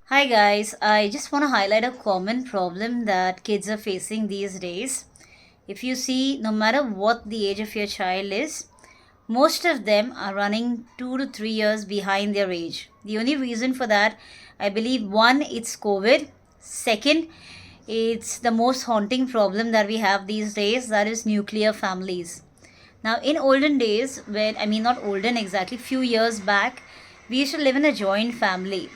Hi guys, I just want to highlight a common problem that kids are facing these days. If you see, no matter what the age of your child is, most of them are running 2 to 3 years behind their age. The only reason for that, I believe, one, it's COVID. Second, it's the most haunting problem that we have these days, that is nuclear families. Now, in olden days, not olden exactly, few years back, we used to live in a joint family.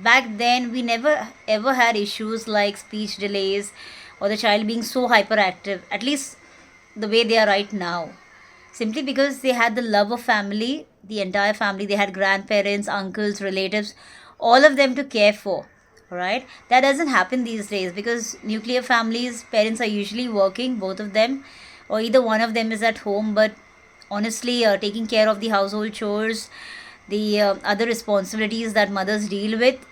Back then, we never ever had issues like speech delays or the child being so hyperactive, at least the way they are right now. Simply because they had the love of family, the entire family, they had grandparents, uncles, relatives, all of them to care for. Right? That doesn't happen these days because nuclear families, parents are usually working, both of them, or either one of them is at home, but honestly, taking care of the household chores, the other responsibilities that mothers deal with,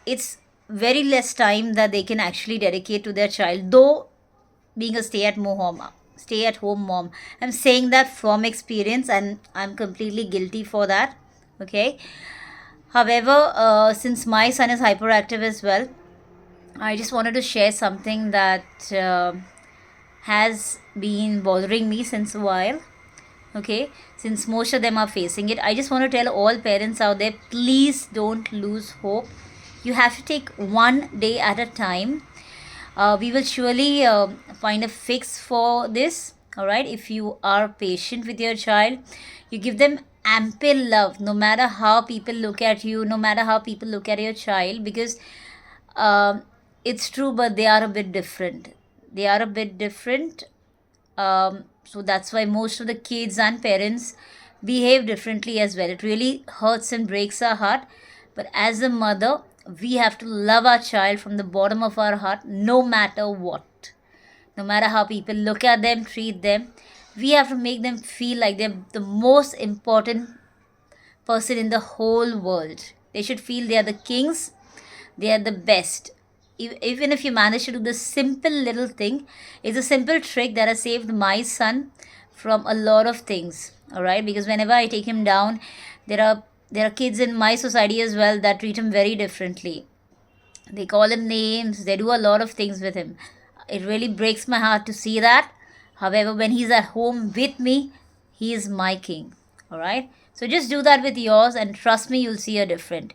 it's very less time that they can actually dedicate to their child, though being a stay at home mom, I'm saying that from experience and I'm completely guilty for that. Okay. However, since my son is hyperactive as well, I just wanted to share something that has been bothering me since a while. Okay, since most of them are facing it, I just want to tell all parents out there, please don't lose hope. You have to take one day at a time. We will surely find a fix for this. All right, if you are patient with your child, you give them ample love, no matter how people look at you, no matter how people look at your child, because um, it's true, but they are a bit different. They are a bit different. So that's why most of the kids and parents behave differently as well. It really hurts and breaks our heart. But as a mother, we have to love our child from the bottom of our heart, no matter what. No matter how people look at them, treat them, we have to make them feel like they're the most important person in the whole world. They should feel they are the kings, they are the best. Even if you manage to do the simple little thing, it's a simple trick that has saved my son from a lot of things. All right, because whenever I take him down, there are kids in my society as well that treat him very differently. They call him names, they do a lot of things with him. It really breaks my heart to see that. However, when he's at home with me, he is my king. All right, so just do that with yours and trust me, you'll see a different.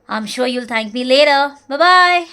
I'm sure you'll thank me later. Bye bye.